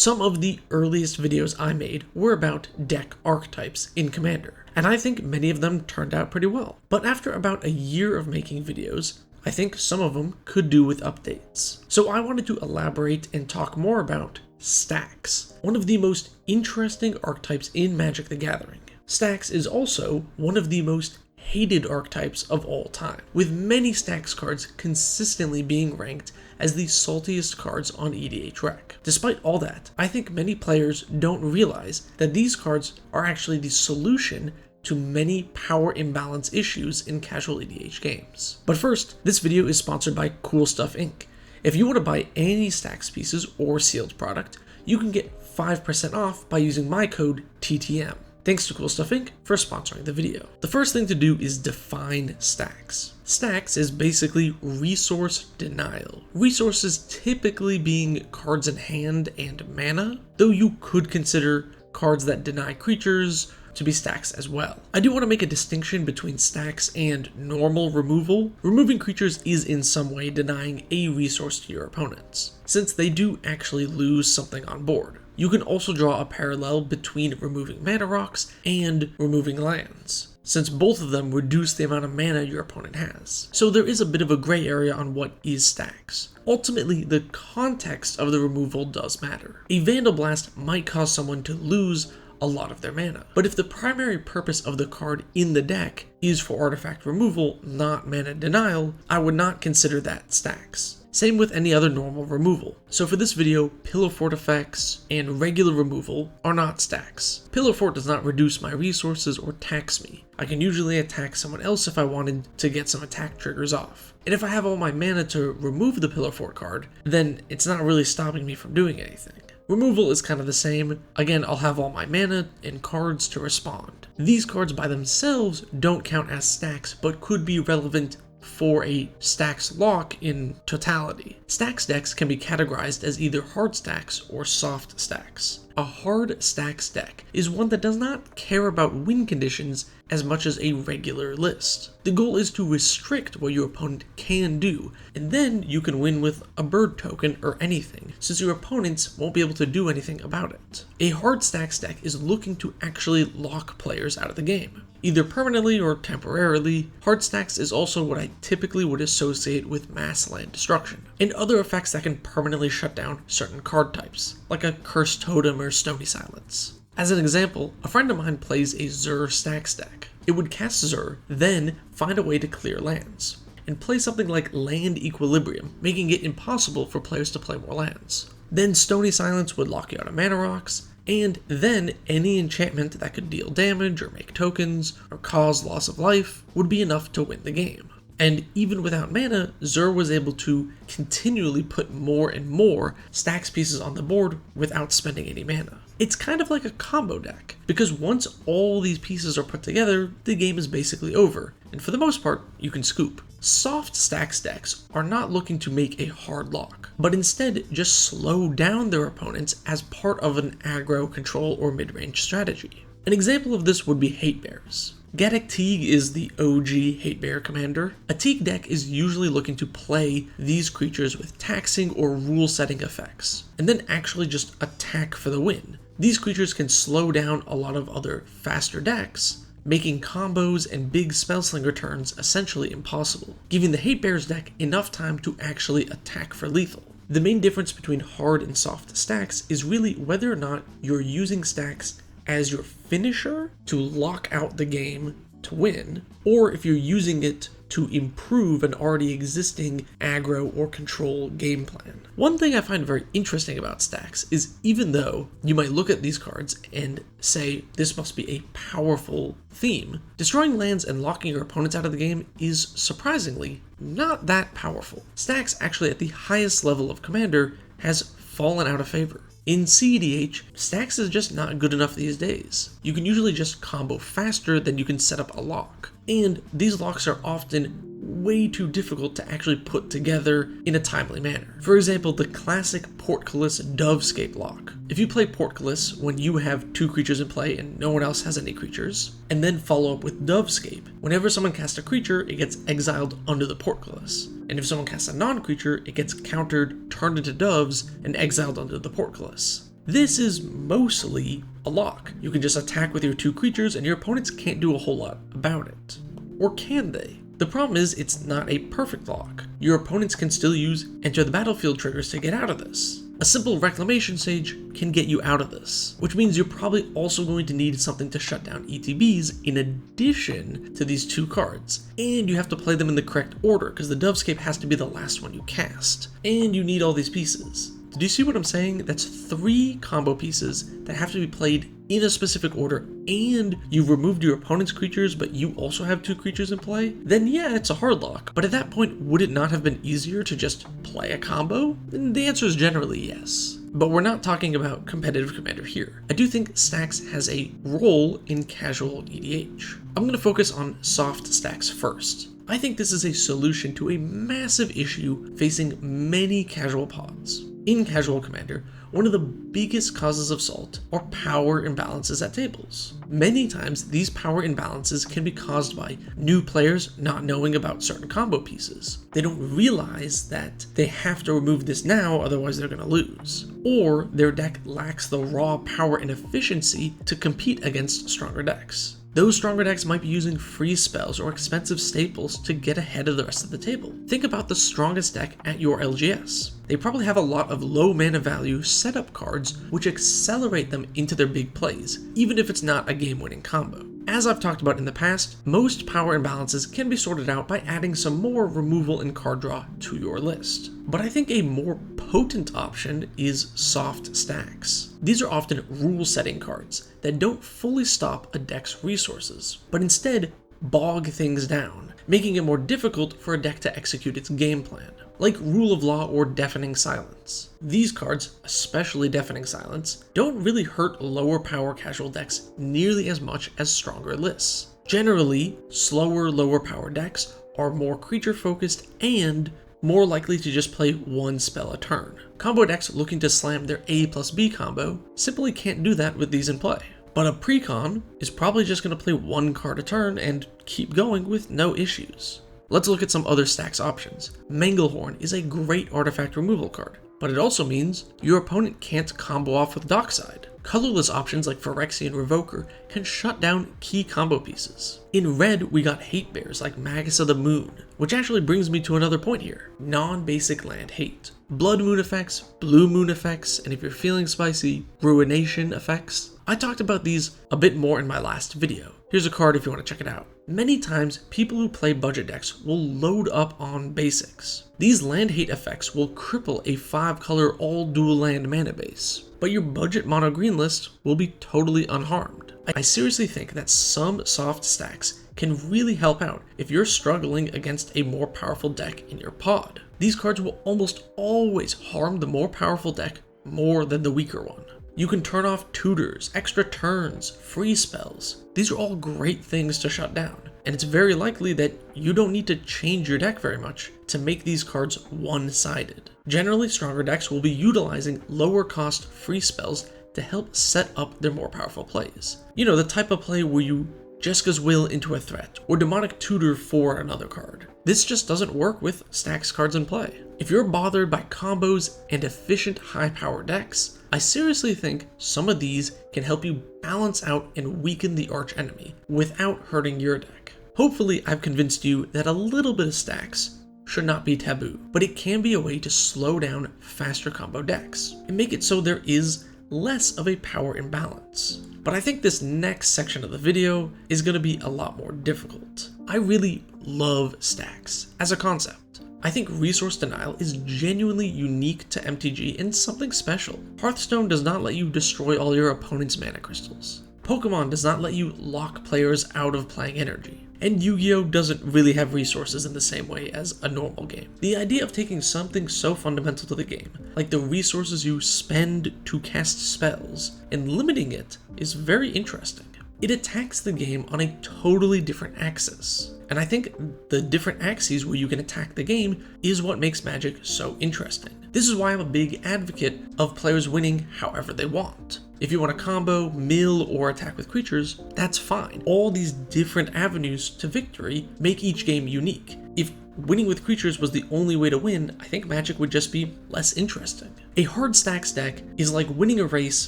Some of the earliest videos I made were about deck archetypes in Commander, and I think many of them turned out pretty well. But after about a year of making videos, I think some of them could do with updates. So I wanted to elaborate and talk more about Stax, one of the most interesting archetypes in Magic the Gathering. Stax is also one of the most hated archetypes of all time, with many Stax cards consistently being ranked as the saltiest cards on EDH Rec. Despite all that, I think many players don't realize that these cards are actually the solution to many power imbalance issues in casual EDH games. But first, this video is sponsored by Cool Stuff Inc. If you want to buy any Stax pieces or sealed product, you can get 5% off by using my code TTM. Thanks to Cool Stuff Inc. for sponsoring the video. The first thing to do is define Stax. Stax is basically resource denial. Resources typically being cards in hand and mana, though you could consider cards that deny creatures to be Stax as well. I do want to make a distinction between Stax and normal removal. Removing creatures is in some way denying a resource to your opponents, since they do actually lose something on board. You can also draw a parallel between removing mana rocks and removing lands, since both of them reduce the amount of mana your opponent has. So there is a bit of a gray area on what is Stax. Ultimately, the context of the removal does matter. A Vandal Blast might cause someone to lose a lot of their mana, but if the primary purpose of the card in the deck is for artifact removal, not mana denial, I would not consider that Stax. Same with any other normal removal. So for this video, Pillar Fort effects and regular removal are not Stax. Pillar Fort does not reduce my resources or tax me. I can usually attack someone else if I wanted to get some attack triggers off. And if I have all my mana to remove the Pillar Fort card, then it's not really stopping me from doing anything. Removal is kind of the same. Again, I'll have all my mana and cards to respond. These cards by themselves don't count as Stax, but could be relevant for a Stax lock in totality. Stax decks can be categorized as either hard Stax or soft Stax. A hard Stax deck is one that does not care about win conditions as much as a regular list. The goal is to restrict what your opponent can do, and then you can win with a bird token or anything, since your opponents won't be able to do anything about it. A hard Stax deck is looking to actually lock players out of the game, either permanently or temporarily. Hard Stax is also what I typically would associate with mass land destruction, and other effects that can permanently shut down certain card types, like a Cursed Totem or Stony Silence. As an example, a friend of mine plays a Zur Stax deck. It would cast Zur, then find a way to clear lands, and play something like Land Equilibrium, making it impossible for players to play more lands. Then Stony Silence would lock you out of mana rocks, and then any enchantment that could deal damage or make tokens or cause loss of life would be enough to win the game. And even without mana, Zur was able to continually put more and more Stax pieces on the board without spending any mana. It's kind of like a combo deck, because once all these pieces are put together, the game is basically over, and for the most part, you can scoop. Soft Stax decks are not looking to make a hard lock, but instead just slow down their opponents as part of an aggro, control, or mid-range strategy. An example of this would be Hate Bears. Gaddock Teeg is the OG Hate Bear commander. A Teeg deck is usually looking to play these creatures with taxing or rule-setting effects, and then actually just attack for the win. These creatures can slow down a lot of other faster decks, making combos and big spellslinger turns essentially impossible, giving the Hate Bears deck enough time to actually attack for lethal. The main difference between hard and soft Stax is really whether or not you're using Stax as your finisher to lock out the game to win, or if you're using it to improve an already existing aggro or control game plan. One thing I find very interesting about Stax is even though you might look at these cards and say this must be a powerful theme, destroying lands and locking your opponents out of the game is surprisingly not that powerful. Stax actually at the highest level of Commander has fallen out of favor. In CEDH, Stax is just not good enough these days. You can usually just combo faster than you can set up a lock, and these locks are often way too difficult to actually put together in a timely manner. For example, the classic Portcullis Dovescape lock. If you play Portcullis when you have 2 creatures in play and no one else has any creatures, and then follow up with Dovescape, whenever someone casts a creature, it gets exiled under the Portcullis. And if someone casts a non-creature, it gets countered, turned into doves, and exiled under the Portcullis. This is mostly a lock. You can just attack with your 2 creatures and your opponents can't do a whole lot about it. Or can they? The problem is it's not a perfect lock. Your opponents can still use enter the battlefield triggers to get out of this. A simple Reclamation Sage can get you out of this, which means you're probably also going to need something to shut down ETBs in addition to these 2 cards. And you have to play them in the correct order, because the Dovescape has to be the last one you cast. And you need all these pieces. Did you see what I'm saying? That's 3 combo pieces that have to be played in a specific order, and you've removed your opponent's creatures, but you also have 2 creatures in play? Then yeah, it's a hard lock. But at that point, would it not have been easier to just play a combo? And the answer is generally yes. But we're not talking about competitive Commander here. I do think Stax has a role in casual EDH. I'm going to focus on soft Stax first. I think this is a solution to a massive issue facing many casual pods. In casual Commander, one of the biggest causes of salt are power imbalances at tables. Many times, these power imbalances can be caused by new players not knowing about certain combo pieces. They don't realize that they have to remove this now, otherwise they're going to lose. Or their deck lacks the raw power and efficiency to compete against stronger decks. Those stronger decks might be using free spells or expensive staples to get ahead of the rest of the table. Think about the strongest deck at your LGS. They probably have a lot of low mana value setup cards which accelerate them into their big plays, even if it's not a game-winning combo. As I've talked about in the past, most power imbalances can be sorted out by adding some more removal and card draw to your list. But I think a more potent option is soft Stax. These are often rule-setting cards that don't fully stop a deck's resources, but instead bog things down, making it more difficult for a deck to execute its game plan, like Rule of Law or Deafening Silence. These cards, especially Deafening Silence, don't really hurt lower power casual decks nearly as much as stronger lists. Generally, slower, lower power decks are more creature focused and more likely to just play 1 spell a turn. Combo decks looking to slam their A+B combo simply can't do that with these in play. But a precon is probably just going to play 1 card a turn and keep going with no issues. Let's look at some other Stax options. Manglehorn is a great artifact removal card, but it also means your opponent can't combo off with Dockside. Colorless options like Phyrexian Revoker can shut down key combo pieces. In red, we got hate bears like Magus of the Moon, which actually brings me to another point here. Non-basic land hate. Blood Moon effects, Blue Moon effects, and if you're feeling spicy, Ruination effects. I talked about these a bit more in my last video. Here's a card if you want to check it out. Many times, people who play budget decks will load up on basics. These land hate effects will cripple a 5-color all dual land mana base, but your budget mono green list will be totally unharmed. I seriously think that some soft Stax can really help out if you're struggling against a more powerful deck in your pod. These cards will almost always harm the more powerful deck more than the weaker one. You can turn off tutors, extra turns, free spells. These are all great things to shut down, and it's very likely that you don't need to change your deck very much to make these cards one-sided. Generally, stronger decks will be utilizing lower cost free spells to help set up their more powerful plays. You know, the type of play where you Jeska's Will into a threat, or Demonic Tutor for another card. This just doesn't work with Stax cards in play. If you're bothered by combos and efficient high-power decks, I seriously think some of these can help you balance out and weaken the archenemy without hurting your deck. Hopefully, I've convinced you that a little bit of Stax should not be taboo, but it can be a way to slow down faster combo decks and make it so there is less of a power imbalance. But I think this next section of the video is going to be a lot more difficult. I really love Stax as a concept. I think resource denial is genuinely unique to MTG and something special. Hearthstone does not let you destroy all your opponent's mana crystals. Pokemon does not let you lock players out of playing energy. And Yu-Gi-Oh! Doesn't really have resources in the same way as a normal game. The idea of taking something so fundamental to the game, like the resources you spend to cast spells, and limiting it is very interesting. It attacks the game on a totally different axis. And I think the different axes where you can attack the game is what makes Magic so interesting. This is why I'm a big advocate of players winning however they want. If you want to combo, mill, or attack with creatures, that's fine. All these different avenues to victory make each game unique. If winning with creatures was the only way to win, I think Magic would just be less interesting. A hard Stax deck is like winning a race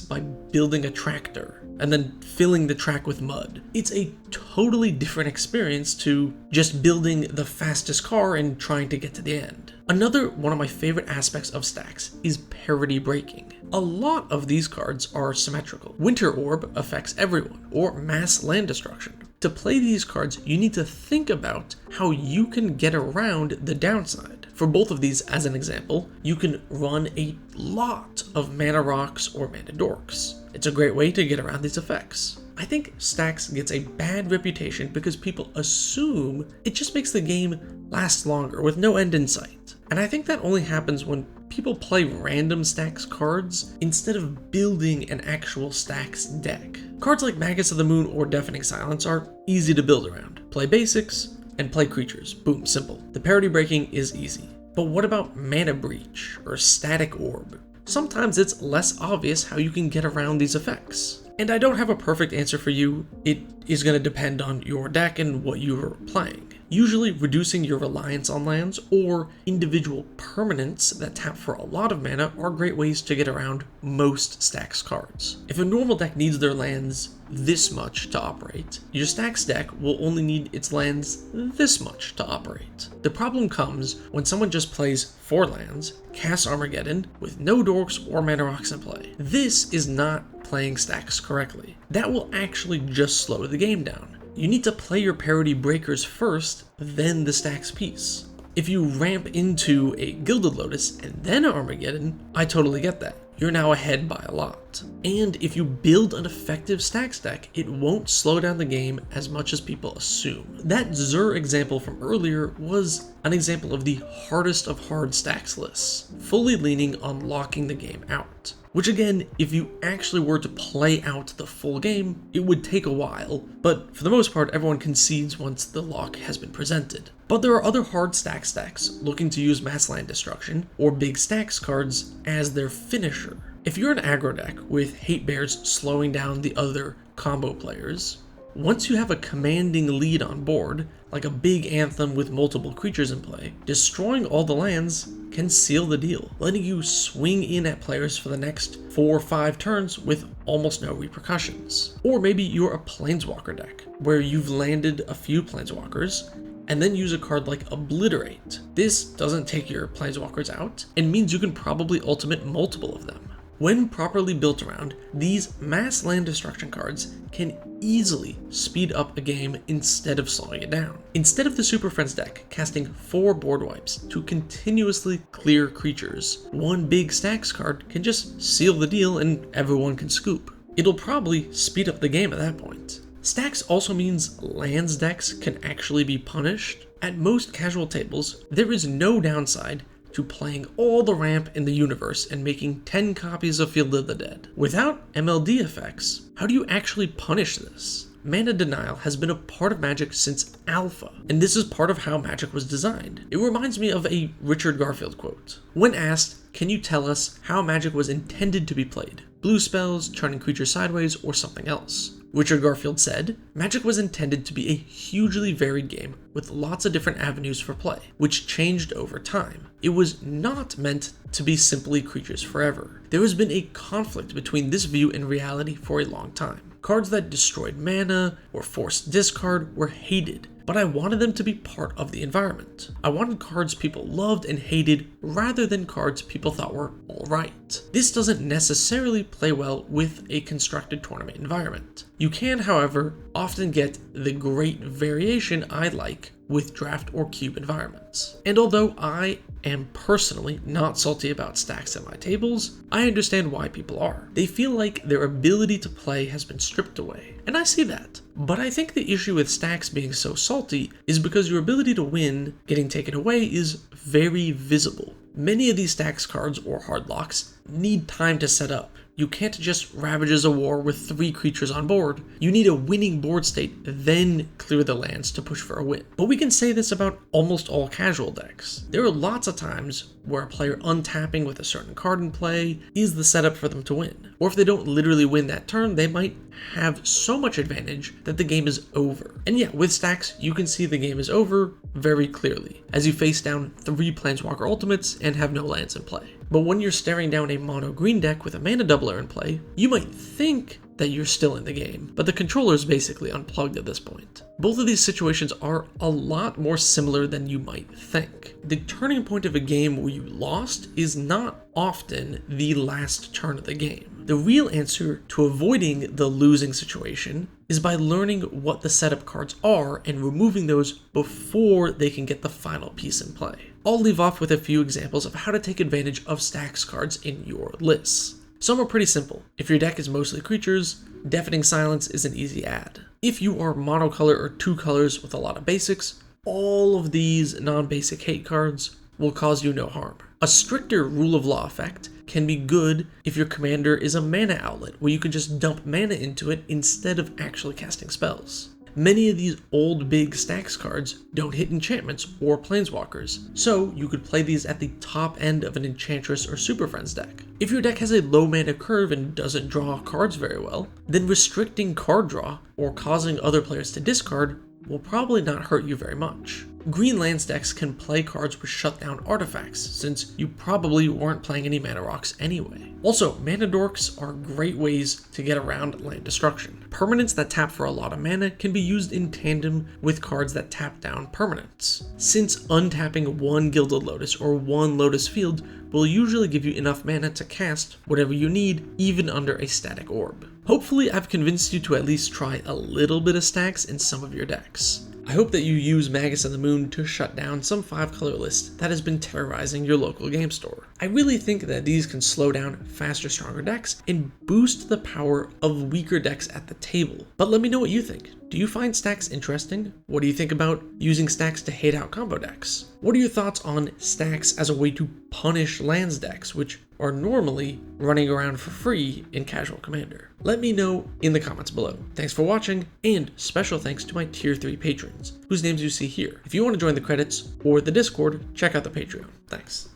by building a tractor and then filling the track with mud. It's a totally different experience to just building the fastest car and trying to get to the end. Another one of my favorite aspects of Stax is parity breaking. A lot of these cards are symmetrical. Winter Orb affects everyone, or mass land destruction. To play these cards, you need to think about how you can get around the downside. For both of these, as an example, you can run a lot of mana rocks or mana dorks. It's a great way to get around these effects. I think Stax gets a bad reputation because people assume it just makes the game last longer with no end in sight. And I think that only happens when people play random Stax cards instead of building an actual Stax deck. Cards like Magus of the Moon or Deafening Silence are easy to build around. Play basics and play creatures. Boom, simple. The parity breaking is easy. But what about Mana Breach or Static Orb? Sometimes it's less obvious how you can get around these effects. And I don't have a perfect answer for you. It is going to depend on your deck and what you're playing. Usually reducing your reliance on lands or individual permanents that tap for a lot of mana are great ways to get around most Stax cards. If a normal deck needs their lands this much to operate, your Stax deck will only need its lands this much to operate. The problem comes when someone just plays 4 lands, casts Armageddon with no dorks or mana rocks in play. This is not playing Stax correctly. That will actually just slow the game down. You need to play your parity breakers first, then the Stax piece. If you ramp into a Gilded Lotus and then Armageddon, I totally get that. You're now ahead by a lot. And if you build an effective Stax deck, it won't slow down the game as much as people assume. That Zur example from earlier was an example of the hardest of hard Stax lists, fully leaning on locking the game out. Which again, if you actually were to play out the full game, it would take a while, but for the most part, everyone concedes once the lock has been presented. But there are other hard Stax decks looking to use mass land destruction or big Stax cards as their finisher. If you're an aggro deck with Hate Bears slowing down the other combo players, once you have a commanding lead on board, like a big Anthem with multiple creatures in play, destroying all the lands can seal the deal, letting you swing in at players for the next 4 or 5 turns with almost no repercussions. Or maybe you're a Planeswalker deck, where you've landed a few Planeswalkers, and then use a card like Obliterate. This doesn't take your Planeswalkers out, and means you can probably ultimate multiple of them. When properly built around, these mass land destruction cards can easily speed up a game instead of slowing it down. Instead of the Super Friends deck casting 4 board wipes to continuously clear creatures, one big Stax card can just seal the deal and everyone can scoop. It'll probably speed up the game at that point. Stax also means lands decks can actually be punished. At most casual tables, there is no downside to playing all the ramp in the universe and making 10 copies of Field of the Dead. Without MLD effects, how do you actually punish this? Mana denial has been a part of Magic since Alpha, and this is part of how Magic was designed. It reminds me of a Richard Garfield quote. When asked, "Can you tell us how Magic was intended to be played? Blue spells, turning creatures sideways, or something else?" Richard Garfield said, "Magic was intended to be a hugely varied game with lots of different avenues for play, which changed over time. It was not meant to be simply creatures forever. There has been a conflict between this view and reality for a long time. Cards that destroyed mana or forced discard were hated, but I wanted them to be part of the environment. I wanted cards people loved and hated rather than cards people thought were alright. This doesn't necessarily play well with a constructed tournament environment. You can, however, often get the great variation I like with draft or cube environments. And although I am personally not salty about Stax at my tables, I understand why people are. They feel like their ability to play has been stripped away, and I see that. But I think the issue with Stax being so salty is because your ability to win getting taken away is very visible. Many of these Stax cards or hard locks need time to set up. You can't just Ravages of War with 3 creatures on board. You need a winning board state, then clear the lands to push for a win. But we can say this about almost all casual decks. There are lots of times where a player untapping with a certain card in play is the setup for them to win. Or if they don't literally win that turn, they might have so much advantage that the game is over. And yeah, with Stax, you can see the game is over very clearly, as you face down 3 Planeswalker ultimates and have no lands in play. But when you're staring down a mono green deck with a mana doubler in play, you might think that you're still in the game, but the controller is basically unplugged at this point. Both of these situations are a lot more similar than you might think. The turning point of a game where you lost is not often the last turn of the game. The real answer to avoiding the losing situation is by learning what the setup cards are and removing those before they can get the final piece in play. I'll leave off with a few examples of how to take advantage of Stax cards in your lists. Some are pretty simple. If your deck is mostly creatures, Deafening Silence is an easy add. If you are monocolor or 2 colors with a lot of basics, all of these non-basic hate cards will cause you no harm. A stricter Rule of Law effect can be good if your commander is a mana outlet, where you can just dump mana into it instead of actually casting spells. Many of these old big Stax cards don't hit enchantments or planeswalkers, so you could play these at the top end of an Enchantress or Super Friends deck. If your deck has a low mana curve and doesn't draw cards very well, then restricting card draw or causing other players to discard will probably not hurt you very much. Green lands decks can play cards with shutdown artifacts, since you probably weren't playing any mana rocks anyway. Also, mana dorks are great ways to get around land destruction. Permanents that tap for a lot of mana can be used in tandem with cards that tap down permanents, since untapping 1 Gilded Lotus or 1 Lotus Field will usually give you enough mana to cast whatever you need, even under a static orb. Hopefully I've convinced you to at least try a little bit of Stax in some of your decks. I hope that you use Magus of the Moon to shut down some 5-color list that has been terrorizing your local game store. I really think that these can slow down faster, stronger decks and boost the power of weaker decks at the table. But let me know what you think. Do you find Stax interesting? What do you think about using Stax to hate out combo decks? What are your thoughts on Stax as a way to punish lands decks, which are normally running around for free in casual Commander? Let me know in the comments below. Thanks for watching, and special thanks to my tier 3 patrons, whose names you see here. If you want to join the credits or the Discord, check out the Patreon. Thanks.